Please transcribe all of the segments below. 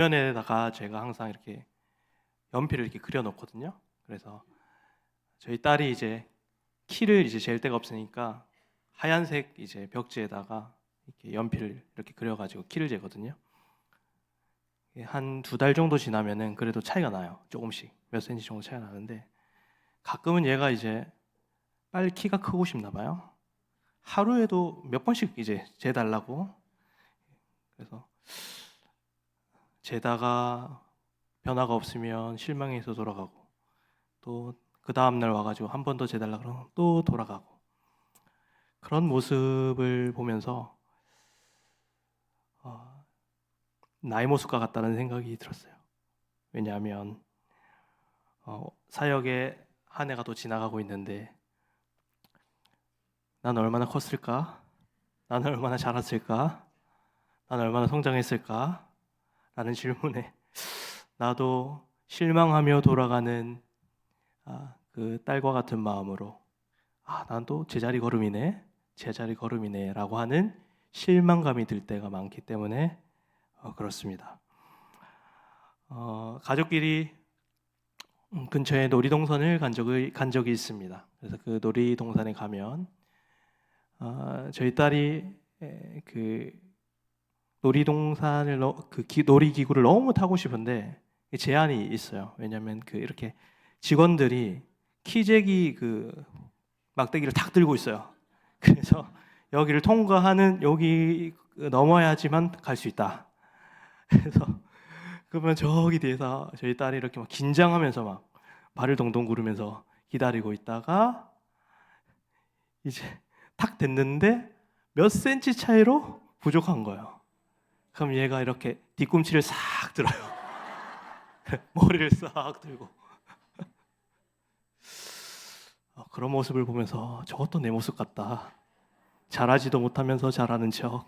화면에다가 제가 항상 이렇게 연필을 이렇게 그려 놓거든요. 그래서 저희 딸이 이제 키를 이제 잴 데가 없으니까 하얀색 이제 벽지에다가 이렇게 연필을 이렇게 그려가지고 키를 재거든요. 한 2달 정도 지나면은 그래도 차이가 나요. 조금씩 몇 센치 정도 차이가 나는데 가끔은 얘가 이제 빨리 키가 크고 싶나 봐요. 하루에도 몇 번씩 이제 재달라고. 그래서 재다가 변화가 없으면 실망해서 돌아가고, 또 그 다음날 와가지고 한 번 더 재달라 그러면 또 돌아가고, 그런 모습을 보면서 나의 모습과 같다는 생각이 들었어요. 왜냐하면 사역에 한 해가 또 지나가고 있는데 나는 얼마나 컸을까? 나는 얼마나 자랐을까? 나는 얼마나 성장했을까? 라는 질문에 나도 실망하며 돌아가는 그 딸과 같은 마음으로 난 또 제자리 걸음이네 라고 하는 실망감이 들 때가 많기 때문에 그렇습니다. 가족끼리 근처에 놀이동산을 간 적이 있습니다. 그래서 그 놀이동산에 가면 저희 딸이 그 놀이동산을 놀이기구를 너무 타고 싶은데 제한이 있어요. 왜냐하면 이렇게 직원들이 키재기 막대기를 탁 들고 있어요. 그래서 여기를 통과하는 여기 넘어야지만 갈 수 있다. 그래서 그러면 저기 뒤에서 저희 딸이 이렇게 막 긴장하면서 막 발을 동동 구르면서 기다리고 있다가 이제 탁 됐는데 몇 센치 차이로 부족한 거예요. 그럼 얘가 이렇게 뒤꿈치를 싹 들어요. 머리를 싹 들고 그런 모습을 보면서 저것도 내 모습 같다. 잘하지도 못하면서 잘하는 척,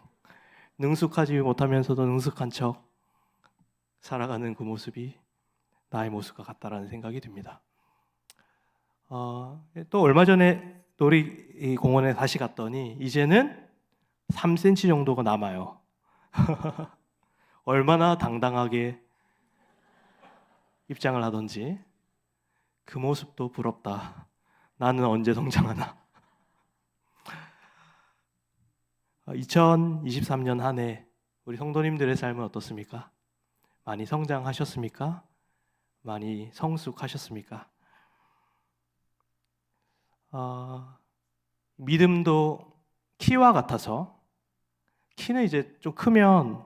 능숙하지 못하면서도 능숙한 척 살아가는 그 모습이 나의 모습과 같다라는 생각이 듭니다. 또 얼마 전에 놀이공원에 다시 갔더니 이제는 3cm 정도가 남아요. 얼마나 당당하게 입장을 하던지 그 모습도 부럽다. 나는 언제 성장하나. 2023년 한 해 우리 성도님들의 삶은 어떻습니까? 많이 성장하셨습니까? 많이 성숙하셨습니까? 믿음도 키와 같아서 키는 이제 좀 크면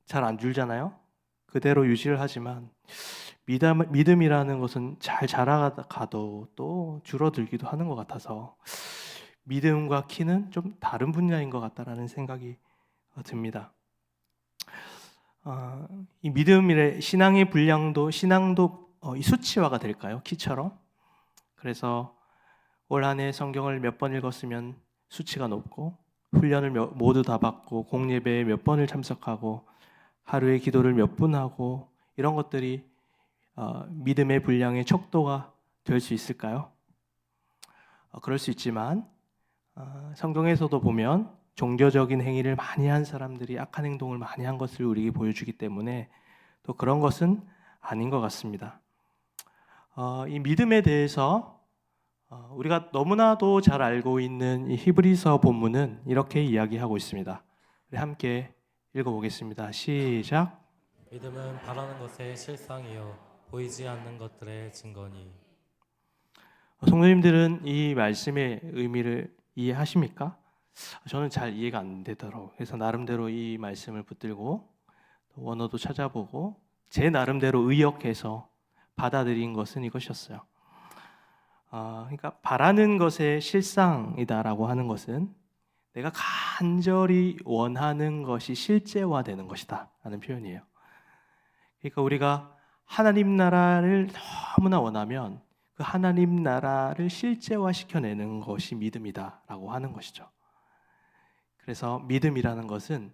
잘 안 줄잖아요. 그대로 유지를 하지만 믿음이라는 것은 잘 자라가도 또 줄어들기도 하는 것 같아서 믿음과 키는 좀 다른 분야인 것 같다라는 생각이 듭니다. 이 믿음의 신앙의 분량도 신앙도 이 수치화가 될까요? 키처럼. 그래서 올 한 해 성경을 몇 번 읽었으면 수치가 높고 훈련을 모두 다 받고 공예배에 몇 번을 참석하고 하루에 기도를 몇 분 하고 이런 것들이 믿음의 분량의 척도가 될 수 있을까요? 그럴 수 있지만 성경에서도 보면 종교적인 행위를 많이 한 사람들이 악한 행동을 많이 한 것을 우리에게 보여주기 때문에 또 그런 것은 아닌 것 같습니다. 이 믿음에 대해서 우리가 너무나도 잘 알고 있는 이 히브리서 본문은 이렇게 이야기하고 있습니다. 우리 함께 읽어보겠습니다. 시작. 믿음은 바라는 것의 실상이요 보이지 않는 것들의 증거니. 성도님들은 이 말씀의 의미를 이해하십니까? 저는 잘 이해가 안 되더라고요. 그래서 나름대로 이 말씀을 붙들고 원어도 찾아보고 제 나름대로 의역해서 받아들인 것은 이것이었어요. 그러니까 바라는 것의 실상이다라고 하는 것은 내가 간절히 원하는 것이 실제화되는 것이다 라는 표현이에요. 그러니까 우리가 하나님 나라를 너무나 원하면 그 하나님 나라를 실제화시켜내는 것이 믿음이다라고 하는 것이죠. 그래서 믿음이라는 것은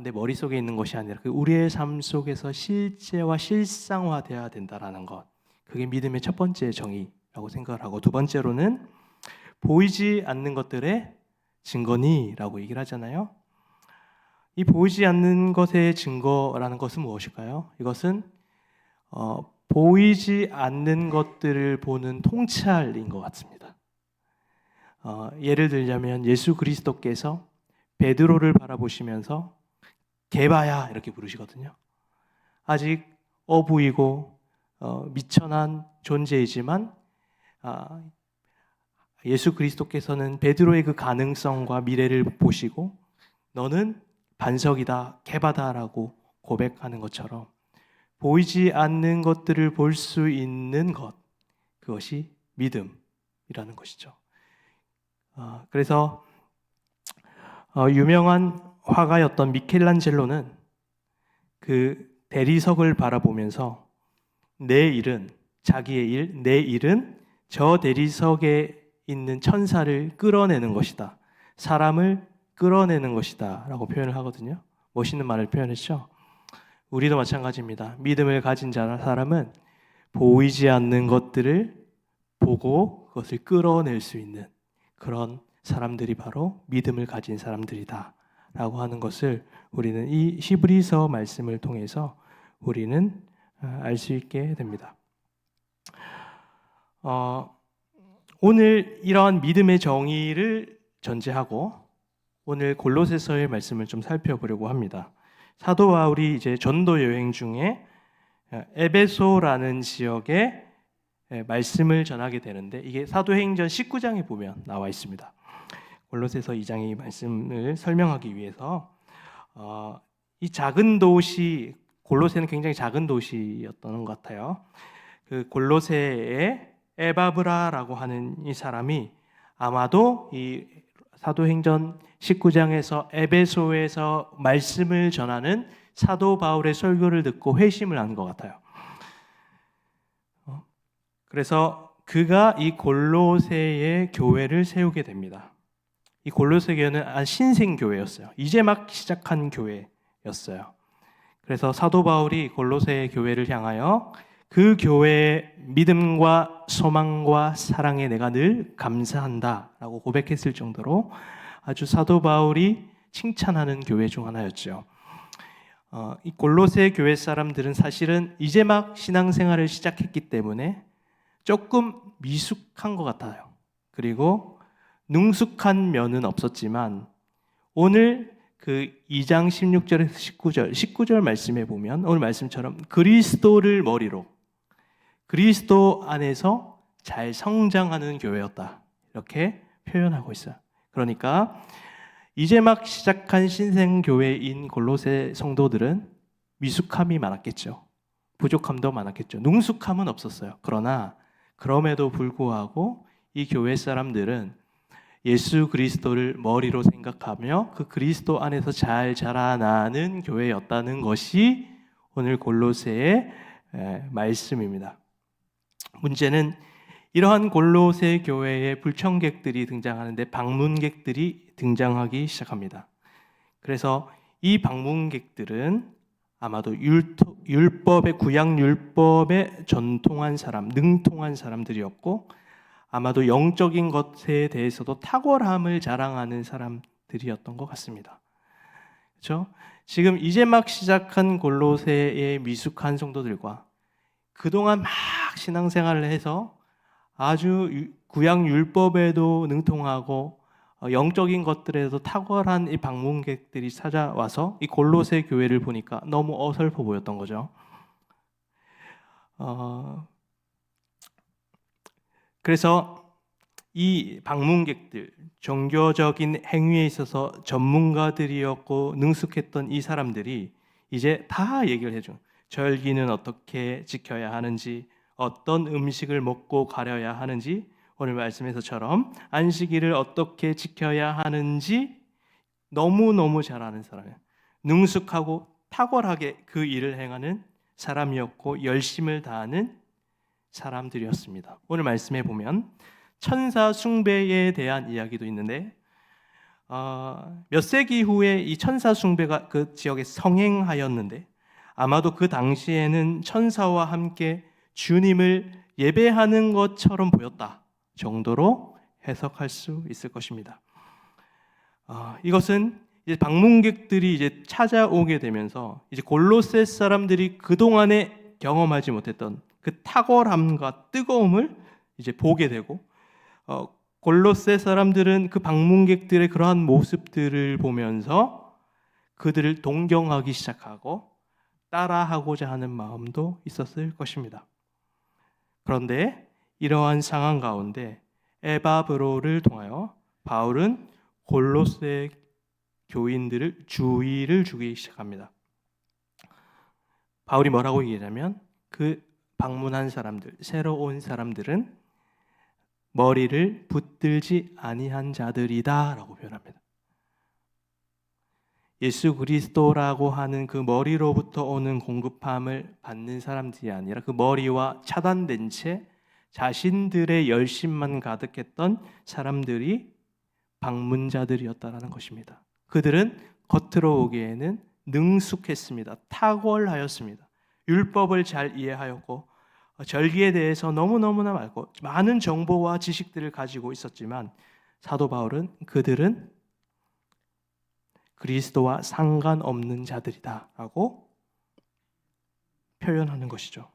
내 머릿속에 있는 것이 아니라 우리의 삶 속에서 실제와 실상화되어야 된다라는 것, 그게 믿음의 첫 번째 정의라고 생각을 하고, 두 번째로는 보이지 않는 것들의 증거니라고 얘기를 하잖아요. 이 보이지 않는 것의 증거라는 것은 무엇일까요? 이것은 보이지 않는 것들을 보는 통찰인 것 같습니다. 예를 들자면 예수 그리스도께서 베드로를 바라보시면서 게바야 이렇게 부르시거든요. 아직 어부이고 미천한 존재이지만 예수 그리스도께서는 베드로의 그 가능성과 미래를 보시고 너는 반석이다, 게바다라고 고백하는 것처럼 보이지 않는 것들을 볼 수 있는 것, 그것이 믿음이라는 것이죠. 그래서 유명한 화가였던 미켈란젤로는 그 대리석을 바라보면서 내 일은, 자기의 일, 내 일은 저 대리석에 있는 천사를 끌어내는 것이다. 사람을 끌어내는 것이다 라고 표현을 하거든요. 멋있는 말을 표현했죠. 우리도 마찬가지입니다. 믿음을 가진 사람은 보이지 않는 것들을 보고 그것을 끌어낼 수 있는 그런 사람들이 바로 믿음을 가진 사람들이다 라고 하는 것을 우리는 이 히브리서 말씀을 통해서 우리는 알 수 있게 됩니다. 오늘 이러한 믿음의 정의를 전제하고 오늘 골로새서의 말씀을 좀 살펴보려고 합니다. 사도 바울이 이제 전도 여행 중에 에베소라는 지역에 말씀을 전하게 되는데 이게 사도행전 19장에 보면 나와 있습니다. 골로새서 2장의 이 말씀을 설명하기 위해서 이 작은 도시 골로새는 굉장히 작은 도시였던 것 같아요. 그 골로새의 에바브라라고 하는 이 사람이 아마도 이 사도행전 19장에서 에베소에서 말씀을 전하는 사도 바울의 설교를 듣고 회심을 한 것 같아요. 그래서 그가 이 골로새의 교회를 세우게 됩니다. 이 골로새 교회는 신생 교회였어요. 이제 막 시작한 교회였어요. 그래서 사도 바울이 골로새 교회를 향하여 그 교회의 믿음과 소망과 사랑에 내가 늘 감사한다라고 고백했을 정도로 아주 사도 바울이 칭찬하는 교회 중 하나였죠. 이 골로새 교회 사람들은 사실은 이제 막 신앙생활을 시작했기 때문에 조금 미숙한 것 같아요. 그리고 능숙한 면은 없었지만 오늘 그 2장 16절에서 19절 말씀에 보면 오늘 말씀처럼 그리스도를 머리로 그리스도 안에서 잘 성장하는 교회였다. 이렇게 표현하고 있어요. 그러니까 이제 막 시작한 신생교회인 골로새 성도들은 미숙함이 많았겠죠. 부족함도 많았겠죠. 능숙함은 없었어요. 그러나 그럼에도 불구하고 이 교회 사람들은 예수 그리스도를 머리로 생각하며 그 그리스도 안에서 잘 자라나는 교회였다는 것이 오늘 골로새의 말씀입니다. 문제는 이러한 골로새 교회에 불청객들이 등장하는데 방문객들이 등장하기 시작합니다. 그래서 이 방문객들은 아마도 율법의 구약 율법에 전통한 사람, 능통한 사람들이었고 아마도 영적인 것에 대해서도 탁월함을 자랑하는 사람들이었던 것 같습니다. 그렇죠? 지금 이제 막 시작한 골로새의 미숙한 성도들과 그동안 막 신앙생활을 해서 아주 구약 율법에도 능통하고 영적인 것들에도 탁월한 이 방문객들이 찾아와서 이 골로새 교회를 보니까 너무 어설퍼 보였던 거죠. 그래서 이 방문객들, 종교적인 행위에 있어서 전문가들이었고 능숙했던 이 사람들이 이제 다 얘기를 해줘. 절기는 어떻게 지켜야 하는지, 어떤 음식을 먹고 가려야 하는지, 오늘 말씀에서처럼 안식일을 어떻게 지켜야 하는지 너무너무 잘 아는 사람이에요. 능숙하고 탁월하게 그 일을 행하는 사람이었고 열심을 다하는 사람들이었습니다. 오늘 말씀에 보면 천사 숭배에 대한 이야기도 있는데 몇 세기 후에 이 천사 숭배가 그 지역에 성행하였는데 아마도 그 당시에는 천사와 함께 주님을 예배하는 것처럼 보였다 정도로 해석할 수 있을 것입니다. 이것은 이제 방문객들이 이제 찾아오게 되면서 이제 골로새 사람들이 그동안에 경험하지 못했던 그 탁월함과 뜨거움을 이제 보게 되고, 골로새 사람들은 그 방문객들의 그러한 모습들을 보면서 그들을 동경하기 시작하고 따라하고자 하는 마음도 있었을 것입니다. 그런데 이러한 상황 가운데 에바브로를 통하여 바울은 골로새 교인들을 주의를 주기 시작합니다. 바울이 뭐라고 얘기하냐면 그 방문한 사람들, 새로 온 사람들은 머리를 붙들지 아니한 자들이다라고 표현합니다. 예수 그리스도라고 하는 그 머리로부터 오는 공급함을 받는 사람들이 아니라 그 머리와 차단된 채 자신들의 열심만 가득했던 사람들이 방문자들이었다라는 것입니다. 그들은 겉으로 오기에는 능숙했습니다. 탁월하였습니다. 율법을 잘 이해하였고 절기에 대해서 너무너무나 많고 많은 정보와 지식들을 가지고 있었지만 사도 바울은 그들은 그리스도와 상관없는 자들이다라고 표현하는 것이죠.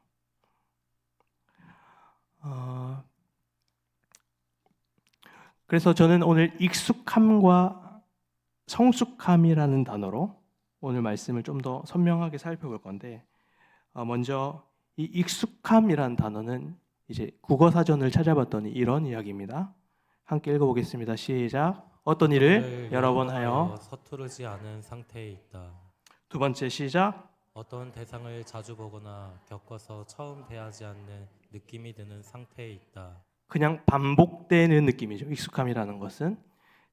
그래서 저는 오늘 익숙함과 성숙함이라는 단어로 오늘 말씀을 좀 더 선명하게 살펴볼 건데, 먼저 이 익숙함이라는 단어는 이제 국어사전을 찾아봤더니 이런 이야기입니다. 함께 읽어보겠습니다. 시작. 어떤 일을 여러 번 하여 서투르지 않은 상태에 있다. 두 번째 시작. 어떤 대상을 자주 보거나 겪어서 처음 대하지 않는 느낌이 드는 상태에 있다. 그냥 반복되는 느낌이죠. 익숙함이라는 것은.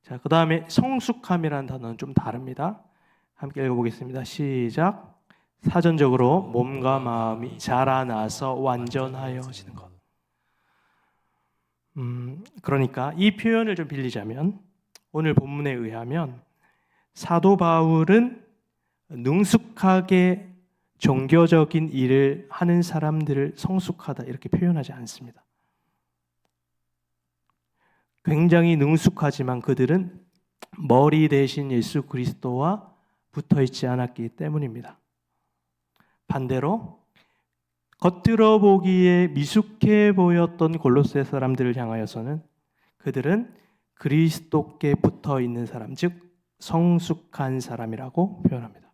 자, 그 다음에 성숙함이라는 단어는 좀 다릅니다. 함께 읽어보겠습니다. 시작. 사전적으로 몸과 마음이 자라나서 완전하여지는 것. 그러니까 이 표현을 좀 빌리자면 오늘 본문에 의하면 사도 바울은 능숙하게 종교적인 일을 하는 사람들을 성숙하다 이렇게 표현하지 않습니다. 굉장히 능숙하지만 그들은 머리 대신 예수 그리스도와 붙어 있지 않았기 때문입니다. 반대로 겉으로 보기에 미숙해 보였던 골로새 사람들을 향하여서는 그들은 그리스도께 붙어 있는 사람, 즉 성숙한 사람이라고 표현합니다.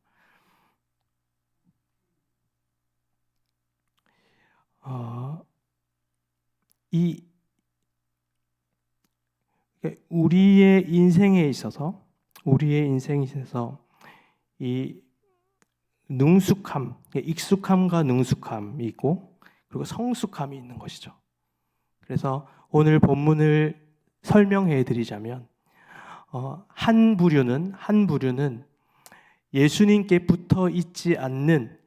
우리의 인생에 있어서 이 능숙함, 익숙함과 능숙함이 있고 그리고 성숙함이 있는 것이죠. 그래서 오늘 본문을 설명해 드리자면 한 부류는 예수님께 붙어 있지 않는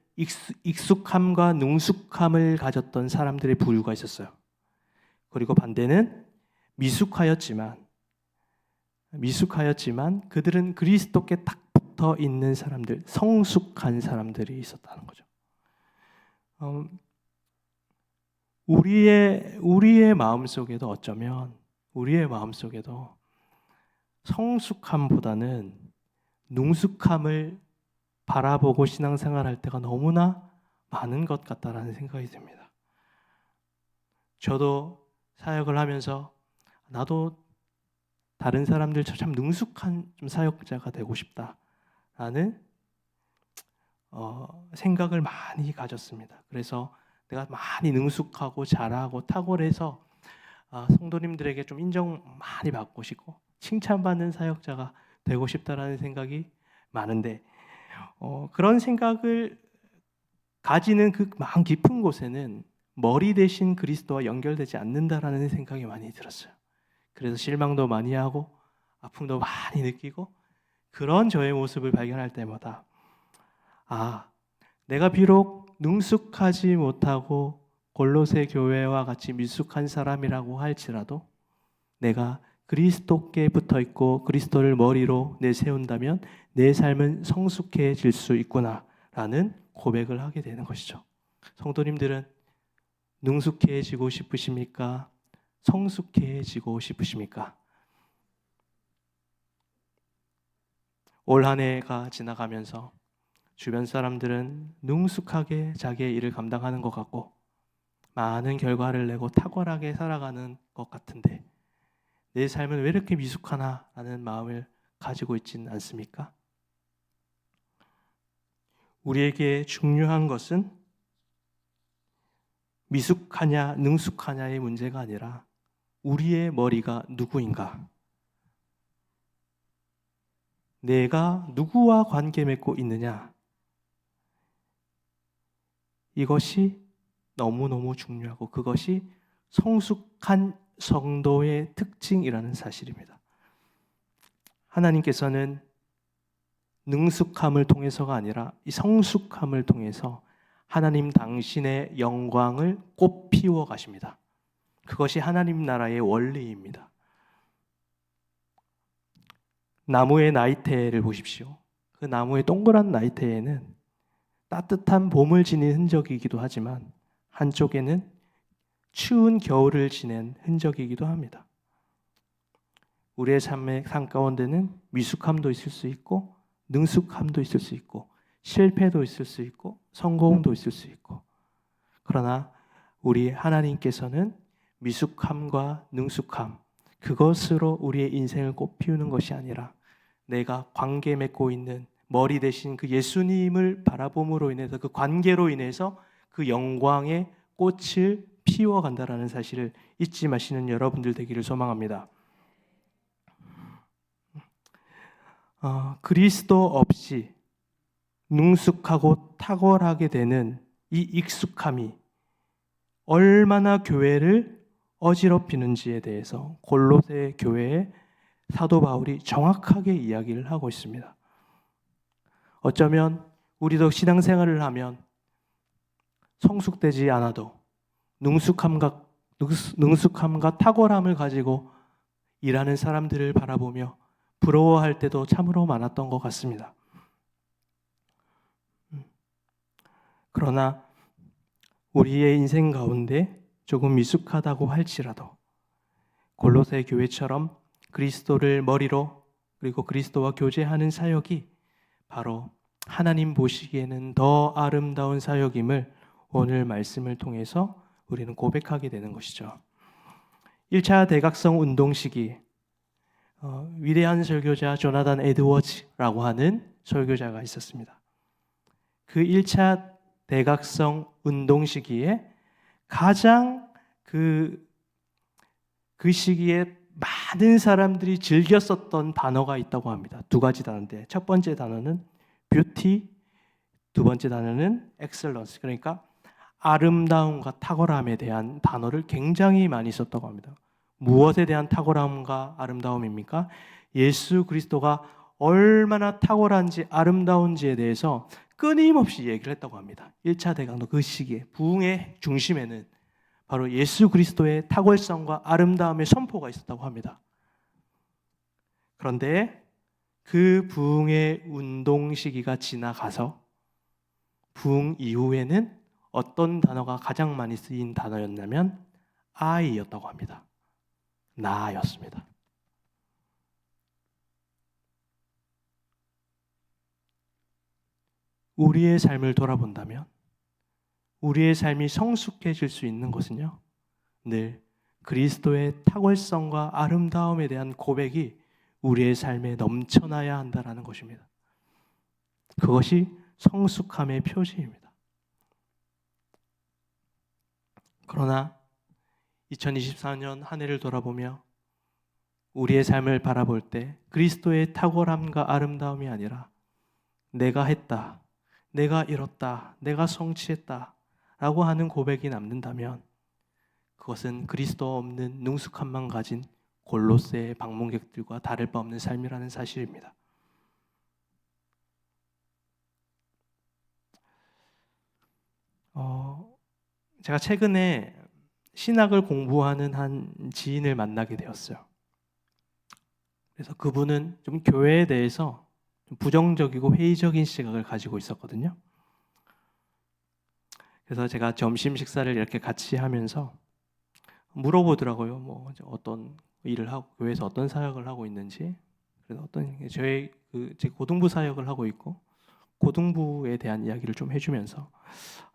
익숙함과 능숙함을 가졌던 사람들의 부류가 있었어요. 그리고 반대는 미숙하였지만 그들은 그리스도께 딱 붙어 있는 사람들, 성숙한 사람들이 있었다는 거죠. 우리의 마음속에도 어쩌면 우리의 마음속에도 성숙함보다는 능숙함을 바라보고 신앙생활할 때가 너무나 많은 것 같다라는 생각이 듭니다. 저도 사역을 하면서 나도 다른 사람들처럼 참 능숙한 좀 사역자가 되고 싶다라는 생각을 많이 가졌습니다. 그래서 내가 많이 능숙하고 잘하고 탁월해서 성도님들에게 좀 인정 많이 받고 싶고 칭찬받는 사역자가 되고 싶다라는 생각이 많은데 그런 생각을 가지는 그 마음 깊은 곳에는 머리 대신 그리스도와 연결되지 않는다라는 생각이 많이 들었어요. 그래서 실망도 많이 하고 아픔도 많이 느끼고 그런 저의 모습을 발견할 때마다 내가 비록 능숙하지 못하고 골로새 교회와 같이 미숙한 사람이라고 할지라도 내가 그리스도께 붙어 있고 그리스도를 머리로 내세운다면 내 삶은 성숙해질 수 있구나라는 고백을 하게 되는 것이죠. 성도님들은 능숙해지고 싶으십니까? 성숙해지고 싶으십니까? 올 한 해가 지나가면서 주변 사람들은 능숙하게 자기의 일을 감당하는 것 같고 많은 결과를 내고 탁월하게 살아가는 것 같은데 내 삶은 왜 이렇게 미숙하나 라는 마음을 가지고 있지는 않습니까? 우리에게 중요한 것은 미숙하냐 능숙하냐의 문제가 아니라 우리의 머리가 누구인가? 내가 누구와 관계 맺고 있느냐? 이것이 너무너무 중요하고 그것이 성숙한 성도의 특징이라는 사실입니다. 하나님께서는 능숙함을 통해서가 아니라 이 성숙함을 통해서 하나님 당신의 영광을 꽃피워 가십니다. 그것이 하나님 나라의 원리입니다. 나무의 나이테를 보십시오. 그 나무의 동그란 나이테에는 따뜻한 봄을 지닌 흔적이기도 하지만 한쪽에는 추운 겨울을 지낸 흔적이기도 합니다. 우리의 삶 가운데는 미숙함도 있을 수 있고 능숙함도 있을 수 있고 실패도 있을 수 있고 성공도 있을 수 있고 그러나 우리 하나님께서는 미숙함과 능숙함 그것으로 우리의 인생을 꽃피우는 것이 아니라 내가 관계 맺고 있는 머리 대신 그 예수님을 바라봄으로 인해서 그 관계로 인해서 그 영광의 꽃을 피워간다라는 사실을 잊지 마시는 여러분들 되기를 소망합니다. 그리스도 없이 능숙하고 탁월하게 되는 이 익숙함이 얼마나 교회를 어지럽히는지에 대해서 골로새 교회의 사도 바울이 정확하게 이야기를 하고 있습니다. 어쩌면 우리도 신앙생활을 하면 성숙되지 않아도 능숙함과 탁월함을 가지고 일하는 사람들을 바라보며 부러워할 때도 참으로 많았던 것 같습니다. 그러나 우리의 인생 가운데 조금 미숙하다고 할지라도 골로새 교회처럼 그리스도를 머리로 그리고 그리스도와 교제하는 사역이 바로 하나님 보시기에는 더 아름다운 사역임을 오늘 말씀을 통해서 우리는 고백하게 되는 것이죠. 1차 대각성 운동 시기 위대한 설교자 조나단 에드워즈라고 하는 설교자가 있었습니다. 그 1차 대각성 운동 시기에 가장 그 시기에 많은 사람들이 즐겨 썼던 단어가 있다고 합니다. 두 가지 단어인데 첫 번째 단어는 뷰티, 두 번째 단어는 엑셀런스. 그러니까 아름다움과 탁월함에 대한 단어를 굉장히 많이 썼다고 합니다. 무엇에 대한 탁월함과 아름다움입니까? 예수 그리스도가 얼마나 탁월한지 아름다운지에 대해서 끊임없이 얘기를 했다고 합니다. 1차 대강도 그 시기에 부흥의 중심에는 바로 예수 그리스도의 탁월성과 아름다움의 선포가 있었다고 합니다. 그런데 그 부흥의 운동 시기가 지나가서 부흥 이후에는 어떤 단어가 가장 많이 쓰인 단어였냐면 I였다고 합니다. 나였습니다. 우리의 삶을 돌아본다면 우리의 삶이 성숙해질 수 있는 것은요, 늘 그리스도의 탁월성과 아름다움에 대한 고백이 우리의 삶에 넘쳐나야 한다는 것입니다. 그것이 성숙함의 표시입니다. 그러나 2024년 한 해를 돌아보며 우리의 삶을 바라볼 때 그리스도의 탁월함과 아름다움이 아니라 내가 했다, 내가 이뤘다, 내가 성취했다 라고 하는 고백이 남는다면 그것은 그리스도 없는 능숙함만 가진 골로새의 방문객들과 다를 바 없는 삶이라는 사실입니다. 제가 최근에 신학을 공부하는 한 지인을 만나게 되었어요. 그래서 그분은 좀 교회에 대해서 좀 부정적이고 회의적인 시각을 가지고 있었거든요. 그래서 제가 점심 식사를 이렇게 같이 하면서 물어보더라고요. 뭐 어떤 일을 하고 교회에서 어떤 사역을 하고 있는지. 그래서 저희 제 고등부 사역을 하고 있고 고등부에 대한 이야기를 좀 해주면서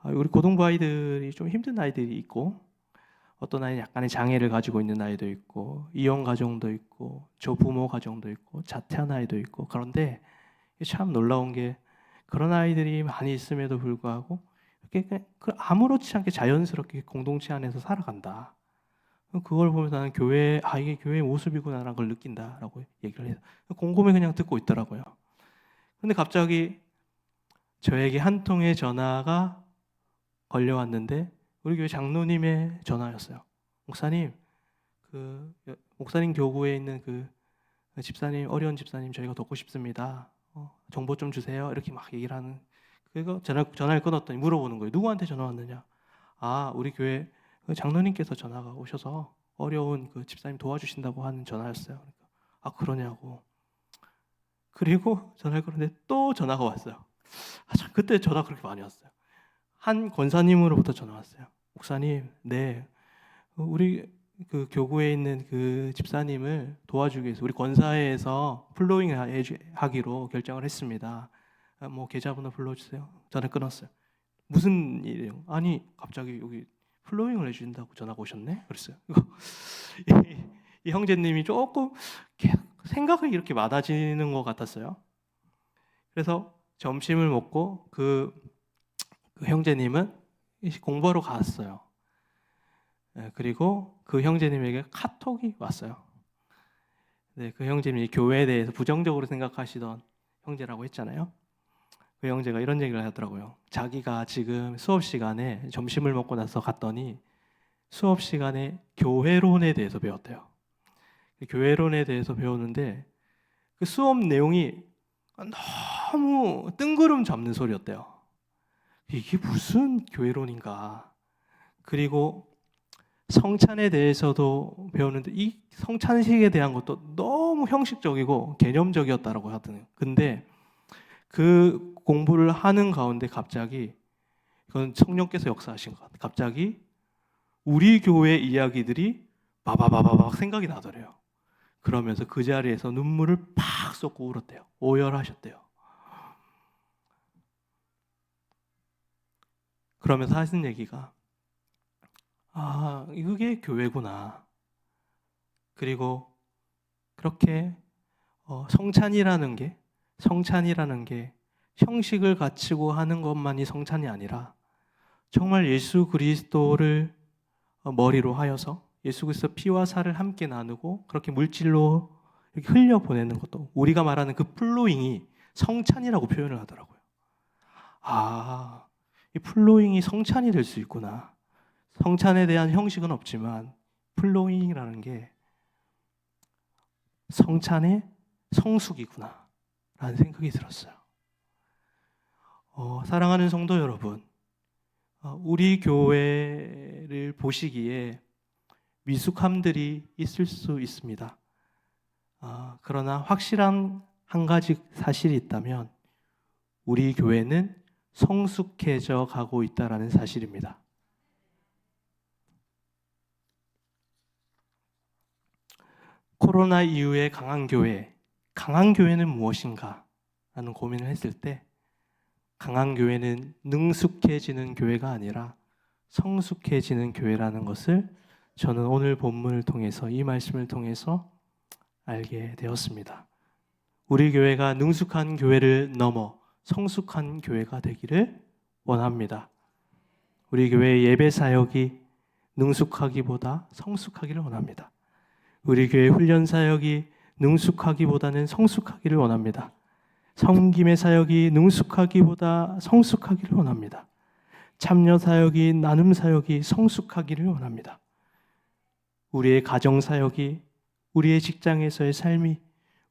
우리 고등부 아이들이 좀 힘든 아이들이 있고 어떤 아이는 약간의 장애를 가지고 있는 아이도 있고 이혼 가정도 있고 조부모 가정도 있고 자퇴한 아이도 있고 그런데 참 놀라운 게 그런 아이들이 많이 있음에도 불구하고 이렇게 아무렇지 않게 자연스럽게 공동체 안에서 살아간다. 그걸 보면서 나는 이게 교회의 모습이구나라는 걸 느낀다라고 얘기를 해요. 곰곰이 그냥 듣고 있더라고요. 근데 갑자기 저에게 한 통의 전화가 걸려왔는데 우리 교회 장로님의 전화였어요. 목사님, 목사님 교구에 있는 집사님, 어려운 집사님 저희가 돕고 싶습니다. 정보 좀 주세요. 이렇게 막 얘기를 하는. 그리고 전화를 끊었더니 물어보는 거예요. 누구한테 전화 왔느냐? 우리 교회 장로님께서 전화가 오셔서 어려운 집사님 도와주신다고 하는 전화였어요. 그러니까, 그러냐고. 그리고 전화를 끊었는데 또 전화가 왔어요. 그때 전화 그렇게 많이 왔어요. 한 권사님으로부터 전화 왔어요. 목사님, 네, 우리 교구에 있는 집사님을 도와주기 위해서 우리 권사회에서 플로잉 하기로 결정을 했습니다. 계좌번호 불러주세요. 전화 끊었어요. 무슨 일이에요? 아니 갑자기 여기 플로잉을 해준다고 전화가 오셨네? 그랬어요. 이 형제님이 조금 생각이 이렇게 많아지는 것 같았어요. 그래서 점심을 먹고 그 형제님은 공부하러 갔어요. 그리고 그 형제님에게 카톡이 왔어요. 네, 그 형제님이 교회에 대해서 부정적으로 생각하시던 형제라고 했잖아요. 그 형제가 이런 얘기를 하더라고요. 자기가 지금 수업 시간에 점심을 먹고 나서 갔더니 수업 시간에 교회론에 대해서 배웠대요. 교회론에 대해서 배우는데 그 수업 내용이 너무 뜬구름 잡는 소리였대요. 이게 무슨 교회론인가. 그리고 성찬에 대해서도 배우는데 이 성찬식에 대한 것도 너무 형식적이고 개념적이었다라고 하더라고요. 근데 그 공부를 하는 가운데 갑자기 이건 성령께서 역사하신 것 같아요. 갑자기 우리 교회 이야기들이 바바바바박 생각이 나더래요. 그러면서 그 자리에서 눈물을 팍 쏟고 울었대요. 오열하셨대요. 그러면서 하신 얘기가 이게 교회구나. 그리고 그렇게 성찬이라는 게 형식을 갖추고 하는 것만이 성찬이 아니라 정말 예수 그리스도를 머리로 하여서 예수 그리스도 피와 살을 함께 나누고 그렇게 물질로 이렇게 흘려보내는 것도 우리가 말하는 그 플로잉이 성찬이라고 표현을 하더라고요. 이 플로잉이 성찬이 될 수 있구나. 성찬에 대한 형식은 없지만 플로잉이라는 게 성찬의 성숙이구나 라는 생각이 들었어요. 사랑하는 성도 여러분, 우리 교회를 보시기에 미숙함들이 있을 수 있습니다. 그러나 확실한 한 가지 사실이 있다면 우리 교회는 성숙해져 가고 있다는 사실입니다. 코로나 이후에 강한 교회는 무엇인가? 라는 고민을 했을 때 강한 교회는 능숙해지는 교회가 아니라 성숙해지는 교회라는 것을 저는 오늘 본문을 통해서 이 말씀을 통해서 알게 되었습니다. 우리 교회가 능숙한 교회를 넘어 성숙한 교회가 되기를 원합니다. 우리 교회의 예배 사역이 능숙하기보다 성숙하기를 원합니다. 우리 교회 훈련 사역이 능숙하기보다는 성숙하기를 원합니다. 섬김의 사역이 능숙하기보다 성숙하기를 원합니다. 참여 사역이 나눔 사역이 성숙하기를 원합니다. 우리의 가정 사역이 우리의 직장에서의 삶이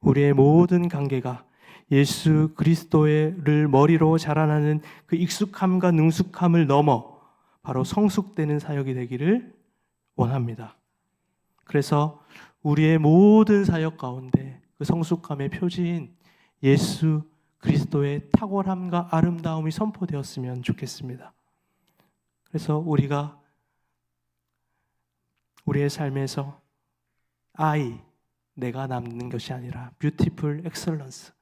우리의 모든 관계가 예수 그리스도를 머리로 자라나는 그 익숙함과 능숙함을 넘어 바로 성숙되는 사역이 되기를 원합니다. 그래서 우리의 모든 사역 가운데 그 성숙함의 표지인 예수 그리스도의 탁월함과 아름다움이 선포되었으면 좋겠습니다. 그래서 우리가 우리의 삶에서 내가 남는 것이 아니라 뷰티풀 엑셀런스,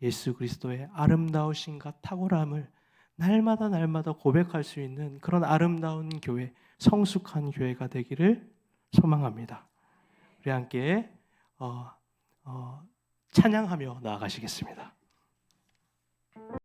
예수 그리스도의 아름다우신과 탁월함을 날마다 고백할 수 있는 그런 아름다운 교회, 성숙한 교회가 되기를 소망합니다. 우리 함께 찬양하며 나아가시겠습니다.